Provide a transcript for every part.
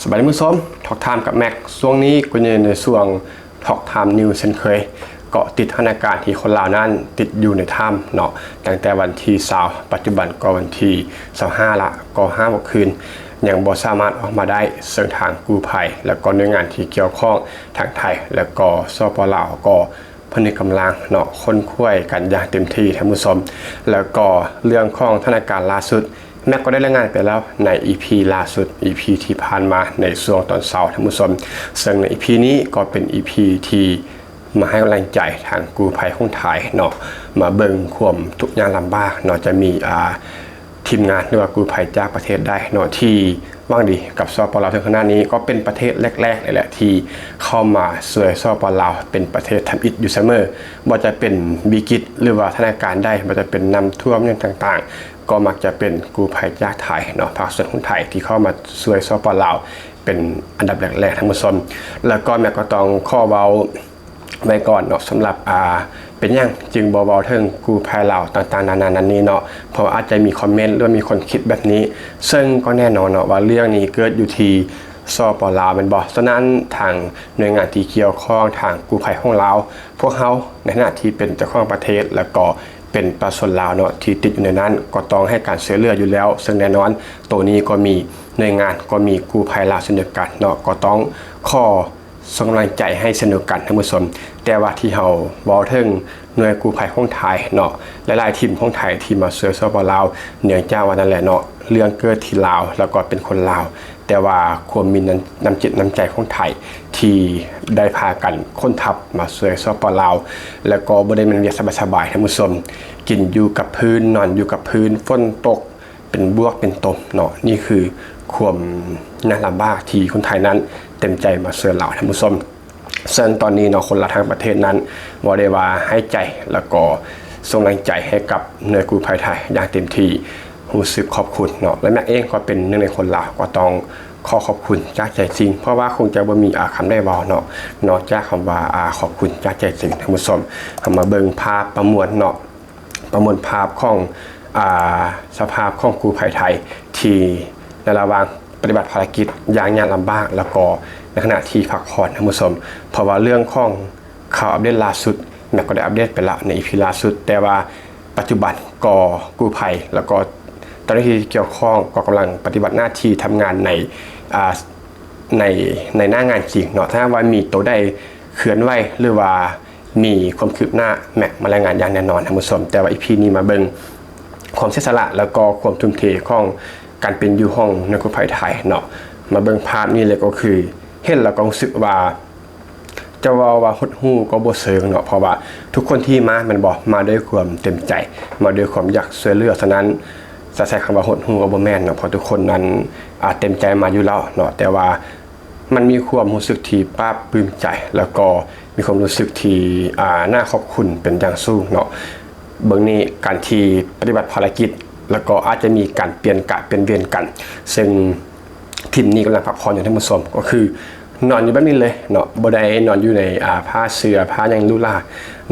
สวัสดีผู้ชมทอกไทม์กับแม็กช่วงนี้ก็อยู่ในช่วงทอกไทม์นิวเช่นเคยเกาะติดสถานการณ์ที่คนลาวนั้นติดอยู่ในถ้ำเนาะตั้งแต่วันที่20ปัจจุบันก็วันที่25ละก็5วันคืนยังบ่สามารถออกมาได้ซึ่งทางกู้ภัยแล้วก็หน่วยงานที่เกี่ยวข้องทางไทยแล้วก็สปลาวก็พนึกกำลังเนาะค้นคว้ากันอย่างเต็มที่ท่านผู้ชมแล้วก็เรื่องของสถานการณ์ล่าสุดแม็กก็ได้รายงานไปแล้วใน EP ล่าสุด EP ที่ผ่านมาในช่วงตอนเช้าท่านผู้ชมซึ่งใน EP นี้ก็เป็น EP ที่มาให้กำลังใจทางกู้ภัยของไทยเนาะมาเบิ่งความทุกข์ยากลำบากเนาะจะมีทีมงานหรือว่ากู้ภัยจากประเทศได้เนาะที่ว่างดีกับสปลาวถึงขนาดนี้ก็เป็นประเทศแรกๆเลยแหละที่เข้ามาช่วยสปลาวเป็นประเทศทำอิฐอยู่เสมอบ่จะเป็นวิกฤตหรือว่าสถานการณ์ได้บ่จะเป็นน้ำท่วมอย่างต่างๆก็มักจะเป็นกู้ภัยจากไทยเนาะภาคส่วนของไทยที่เข้ามาช่วยสปลาวเป็นอันดับแรกๆทั้งหมดแล้วก็แม่ก็ต้องข้อเว้าไว้ก่อนเนาะสำหรับเป็นอย่างจึงเบาๆถึงกู้ภัยลาวต่างๆนานานั้นนี้เนาะเพราะอาจจะมีคอมเมนต์หรือมีคนคิดแบบนี้ซึ่งก็แน่นอนเนาะว่าเรื่องนี้เกิดอยู่ที่สปลาวเป็นบ่ฉะนั้นทางหน่วยงานที่เกี่ยวข้องทางกู้ภัยของลาวพวกเขาในฐานะที่เป็นเจ้าของประเทศแล้วก็เป็นประชาชนลาวเนาะที่ติดอยู่ในนั้นก็ต้องให้การช่วยเหลืออยู่แล้วซึ่งแน่นอนตัวนี้ก็มีหน่วยงานก็มีกู้ภัยลาวเช่นเดียวกันเนาะก็ต้องข้อส่งกำลังใจให้สนุกกันท่านผู้ชมแต่ว่าที่เฮาเว้าถึงหน่วยกู้ภัยของไทยเนาะหลายๆทีมของไทยที่มาช่วยสปลาวเนื่องจากว่านั่นแหละเนาะเรื่องเกิดที่ลาวแล้วก็เป็นคนลาวแต่ว่าความมีน้ำจิตน้ำใจของไทยที่ได้พากันค้นทัพมาช่วยสปลาวแล้วก็บ่ได้มันเวียกสบายๆท่านผู้ชมกินอยู่กับพื้นนอนอยู่กับพื้นฝนตกเป็นบวกเป็นตมเนาะนี่คือความน่าลำบากที่คนไทยนั้นเต็มใจมาช่วยเราท่านผู้ชมซึ่งตอนนี้เนาะคนละทางประเทศนั้นบ่ได้ว่าให้ใจแล้วก็ส่งแรงใจให้กับหน่วยกู้ภัยไทยอย่างเต็มที่รู้สึกขอบคุณเนาะและแม็กเองก็เป็นหนึ่งในคนลาวก็ต้องขอบคุณจากใจจริงเพราะว่าคงจะบ่มีคำได้เว้าเนาะนอกจากคำว่าขอบคุณจากใจจริงท่านผู้ชมมาเบิ่งภาพประมวลเนาะประมวลภาพของสภาพของกู้ภัยไทยที่ในระหว่างปฏิบัติภารกิจอย่างยากลำบากแล้วก็ในขณะที่พักผ่อนท่านผู้ชมเพราะว่าเรื่องของข่าวอัปเดตล่าสุดแม็กก็ได้อัปเดตไปละใน EP ล่าสุดแต่ว่าปัจจุบันก็กู้ภัยแล้วก็เจ้าหน้าที่เกี่ยวข้องก็กำลังปฏิบัติหน้าที่ทำงานในหน้างานจริงเนาะถ้าว่ามีตัวใดเคลื่อนไหวหรือว่ามีความคืบหน้าแม็กมารายงานอย่างแน่นอนท่านผู้ชมแต่ว่า EP นี้มาเบิ่งความเสียสละแล้วก็ความทุ่มเทของการเป็นอยู่ห้องนักกู้ภัยไทยเนาะมาเบิ่งภาพนี้เลยก็คือเห็นแล้วก็รู้สึกว่าจะว่าหดหู่ก็บ่เชิงเนาะเพราะว่าทุกคนที่มันบอกมาด้วยความเต็มใจมาด้วยความอยากช่วยเหลือฉะนั้นจะใช้คำว่าหดหู่ก็บ่แม่นเนาะเพราะทุกคนนั้นเต็มใจมาอยู่แล้วเนาะแต่ว่ามันมีความรู้สึกที่ปลาบปลื้มใจแล้วก็มีความรู้สึกที่น่าขอบคุณเป็นอย่างสูงเนาะเบื้องนี้การที่ปฏิบัติภารกิจแล้วก็อาจจะมีการเปลี่ยนกะเป็นเวียนกันซึ่งทีมนี้กำลังพักผ่อนอยู่ท่านผู้ชมก็คือนอนอยู่แบบนี้เลยเนาะบ่ได้นอนอยู่ในผ้าเสื่อผ้ายังลุล่า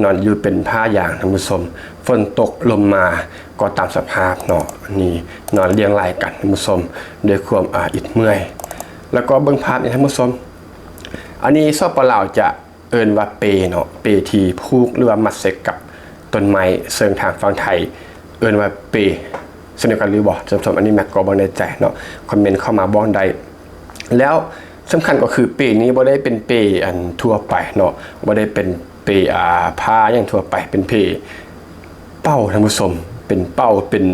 นอนอยู่เป็นผ้าอย่างท่านผู้ชมฝนตกลมมาก็ตามสภาพเนาะนี่นอนเรียงรายกันท่านผู้ชมด้วยความอิดเมื่อยแล้วก็เบิ่งภาพนี่ท่านผู้ชมอันนี้สปลาวจะเอิ้นว่าเปเนาะเปที่ผูกหรือว่ามัดเสกกับต้นไม้เชิงทางฝั่งไทยเอิ้นว่าเปสนิทกันหรือบ่ท่านผู้ชมอันนี้แม็กก็บ่แน่ใจเนาะคอมเมนต์เข้ามาบอกได้แล้วสำคัญก็คือเปนี้บ่ได้เป็นเปอันทั่วไปเนาะบ่ได้เป็นเปผ้าอย่างทั่วไปเป็นเปเป้าท่านผู้ชมเป็นเป้าเป็น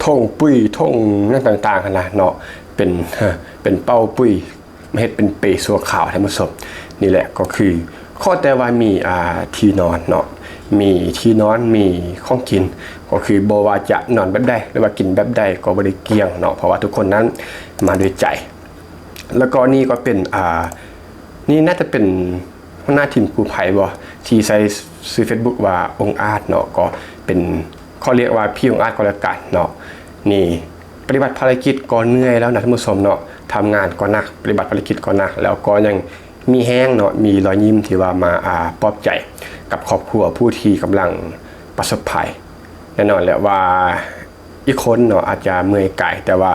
ท่งปุ้ยท่งนั่นต่างๆนะเนาะเป็นเป้าปุ้ยไม่เฮ็ดเป็นเปสัวขาวท่านผู้ชมนี่แหละก็คือข้อแต่ว่ามีที่นอนเนาะมีที่นอนมีของกินก็คือบ่ว่าจะนอนแบบใดหรือว่ากินแบบใดก็บ่ได้เกี่ยงเนาะเพราะว่าทุกคนนั้นมาด้วยใจแล้วก็นี่ก็เป็นนี่น่าจะเป็นหัวหน้าทีมกู้ภัยบ่ที่ใช้ชื่อ Facebook ว่าองค์อาจเนาะก็เป็นเขาเรียกว่าพี่องค์อาจก็แล้วกันเนาะนี่ปฏิบัติภารกิจก็เหนื่อยแล้วนะท่านผู้ชมเนาะทำงานก็หนักปฏิบัติภารกิจก็หนักแล้วก็ยังมีแห้งเนาะมีรอยยิ้มที่ว่ามาปลอบใจกับครอบครัวผู้ที่กำลังประสบภัยแน่นอนแหละว่าอีกคนเนาะอาจจะเมื่อยกายแต่ว่า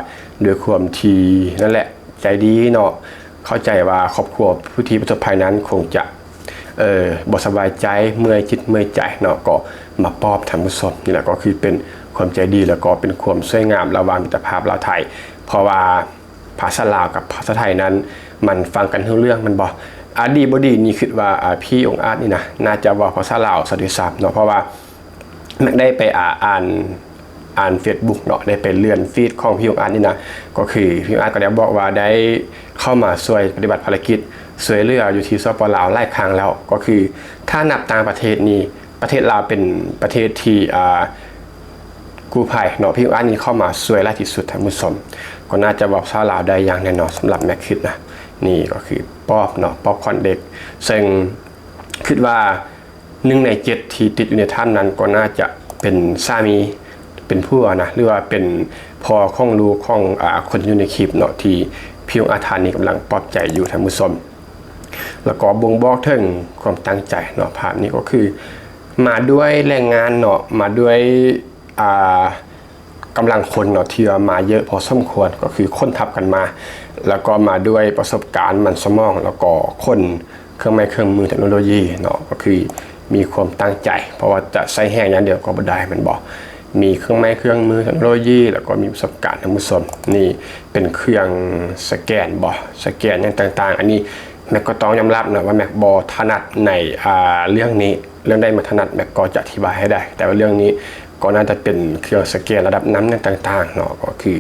ด้วยความที่นั่นแหละ ใจดีเนาะเข้าใจว่าครอบครัวผู้ที่ประสบภัยนั้นคงจะบ่สบายใจเมื่อยจิตเมื่อยใจเนาะก็มาปอบท่านผู้ชมนี่แหละก็คือเป็นความใจดีแล้วก็เป็นความสวยงามระหว่างมิตรภาพลาวไทยเพราะว่าภาษาลาวกับภาษาไทยนั้นมันฟังกันรู้เรื่องมันบ่ดีบ่ดีนี่คิดว่าพี่องค์อาจนี่นะน่าจะว่าภาษาลาวสติศัพท์เนาะเพราะว่าได้ไปอ่าน Facebook เนาะได้ไปเลื่อนฟีดของพี่องค์อาจนี่นะก็คือพี่องค์อาจก็ได้บอกว่าได้เข้ามาช่วยปฏิบัติภารกิจช่วยเหลืออยู่ที่สปป.ลาวหลายครั้งแล้วก็คือถ้านับต่างประเทศนี่ประเทศลาวเป็นประเทศที่กู้ภัยเนาะพี่องค์อาจนี่เข้ามาช่วยหลายที่สุดท่านผู้ชมก็น่าจะบอกภาษาลาวได้อย่างแน่นอนสำหรับแม็กคิดนะนี่ก็คือป๊อบเนาะป๊อบคอนเด็กซึ่งคิดว่า1 ใน 7ที่ติดอยู่ในถ้ำนั้นก็น่าจะเป็นสามีเป็นผู้นะหรือว่าเป็นพ่อของลูกของคนอยู่ในคลิปเนาะที่พี่องค์อาจนี่กำลังปลอบใจอยู่ท่านผู้ชมแล้วก็บ่งบอกถึงความตั้งใจเนาะภาพนี้ก็คือมาด้วยแรงงานเนาะมาด้วยกำลังคนเนาะที่มาเยอะพอสมควรก็คือคนทับกันมาแล้วก็มาด้วยประสบการณ์มันสมองแล้วก็คนเครื่องไม้เครื่องมือเทคโนโลยีเนาะก็คือมีความตั้งใจเพราะว่าจะใช้แห้งอย่างเดียวก็บ่ได้มันบอกมีเครื่องไม้เครื่องมือเทคโนโลยีแล้วก็มีประสบการณ์ท่านผู้ชมนี่เป็นเครื่องสแกนสแกนอย่างต่างๆอันนี้แม็กก็ต้องยอมรับนะว่าแม็กบอถนัดในเรื่องนี้เรื่องใดมาถนัดแม็กก็จะอธิบายให้ได้แต่ว่าเรื่องนี้ก็น่าจะเป็นเครื่องสแกนระดับน้ำเนี่ยต่างๆเนาะก็คือ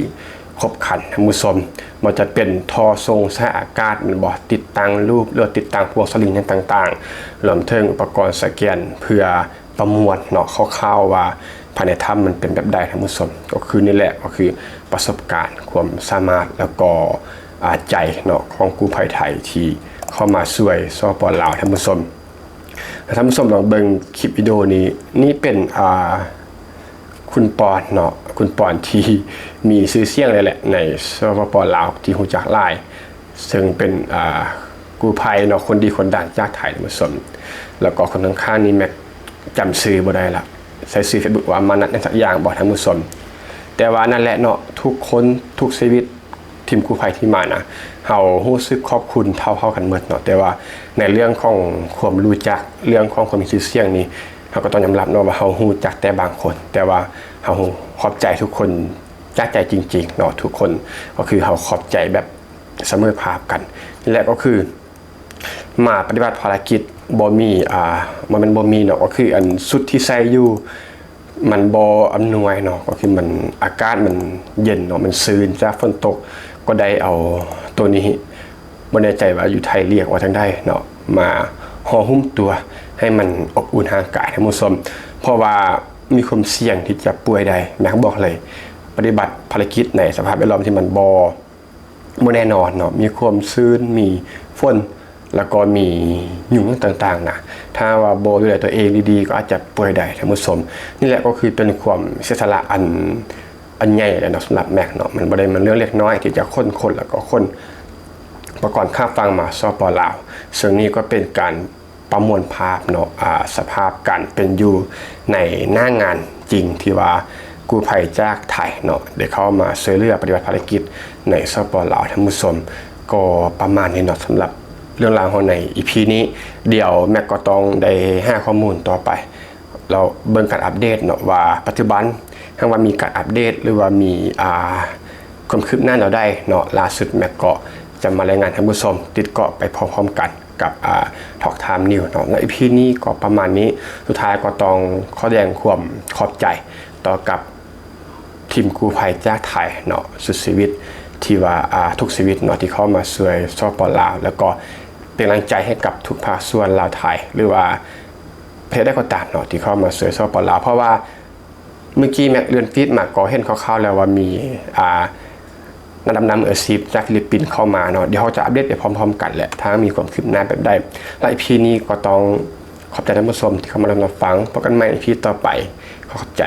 ครบครันท่านผู้ชมมันจะเป็นท่อทรงสายอากาศมันบอกติดตั้งรูปหรือติดตั้งพวกสลิงเนี่ยต่างๆรวมถึงอุปกรณ์สแกนเพื่อประมวลเนาะคร่าวๆว่าภายในถ้ำมันเป็นแบบใดท่านผู้ชมก็คือนี่แหละก็คือประสบการณ์ความสามารถแล้วก็ใจเนาะของกู้ภัยไทยที่เข้ามาช่วยสปป.ลาวท่านผู้ชมท่านผู้ชมลองเบิ่งคลิปวิดีโอนี้นี่เป็นคุณปอนเนาะคุณปอนที่มีชื่อเสียงเลยแหละในสปป.ลาวที่ฮู้จักหลายซึ่งเป็นกู้ภัยเนาะคนดีคนดังจากไทยท่านผู้ชมแล้วก็คนข้างๆนี้แม็กจำชื่อบ่ได้ละใช้ชื่อ Facebook ว่ามานัดในสักอย่างบอกท่านผู้ชมแต่ว่านั่นแหละเนาะทุกคนทุกชีวิตทีมกู้ภัยที่มานะเฮารู้สึกขอบคุณเท่ากันหมดเนาะแต่ว่าในเรื่องของความรู้จักเรื่องของความมีชื่อเสียงนี่เฮาก็ต้องยอมรับเนาะว่าเฮารู้จักแต่บางคนแต่ว่าเฮาขอบใจทุกคนจากใจจริงๆเนาะทุกคนก็คือเฮาขอบใจแบบเสมอภาคกันนี่แหละก็คือมาปฏิบัติภารกิจบ่มีมันบ่มีเนาะก็คืออันสุดที่ใส่อยู่มันบ่อำนวยเนาะก็คือมันอากาศมันเย็นเนาะมันชื้นจากฝนตกก็ได้เอาตัวนี้บ่แน่ใจว่าอยู่ไทยเรียกว่าทางใดเนาะมาห่อหุ้มตัวให้มันอบอุ่นร่างกายท่านผู้ชมเพราะว่ามีความเสี่ยงที่จะป่วยได้แม่บอกเลยปฏิบัติภารกิจในสภาพแวดล้อมที่มันบ่แน่นอนเนาะมีความชื้นมีฝนแล้วก็มียุงต่างๆนะถ้าว่าโบดูแลตัวเองดีๆก็อาจจะป่วยได้ท่านผู้ชมนี่แหละก็คือเป็นความเสียสละอันใหญ่เลยเนาะสำหรับแม็กเนาะมันบ่ได้มันเรื่องเล็กน้อยที่จะคนแล้วก็คนประกอบข้าฟังมาสปป.ลาวซึ่งนี้ก็เป็นการประมวลภาพเนาะสภาพการเป็นอยู่ในหน้างานจริงที่ว่ากู้ภัยจากไทยเนาะได้เข้ามาช่วยเหลือปฏิบัติภารกิจในสปป.ลาวท่านผู้ชมก็ประมาณนี้เนาะสำหรับเรื่องราวของใน EP นี้เดี๋ยวแม็กก็ต้องได้ให้ข้อมูลต่อไปเราเบิ่งการอัปเดตเนาะว่าปัจจุบันถ้าว่ามีการอัปเดตหรือว่ามีความคืบหน้าเราได้เนาะล่าสุดแม็กก็จะมารายงานท่านผู้ชมติดเกาะไปพร้อมๆกันกับTalk Time News เนาะใน EP นี้ก็ประมาณนี้สุดท้ายก็ต้องขอแสดงความขอบใจต่อกับทีมกู้ภัยจากไทยเนาะสุดชีวิตที่ว่าทุกชีวิตเนาะที่เข้ามาช่วยสปป.ลาวแล้วก็เป็นกำลังใจให้กับทุกภาคส่วนลาวไทยหรือว่าประเทศใดก็ตามเนาะที่เข้ามาช่วยสปป.ลาวเพราะว่าเมื่อกี้แม็กเลื่อนฟีดมาก็เห็นคร่าวๆแล้วว่ามีนักดำน้ำมืออาชีพจากฟิลิปปินส์เข้ามาเนาะเดี๋ยวเขาจะอัปเดตไปพร้อมๆกันแหละถ้ามีความคืบหน้าแบบใดและ EP นี้ก็ต้องขอบใจท่านผู้ชมที่เข้ามารับฟังพบกันใหม่ EP ต่อไปขอบใจ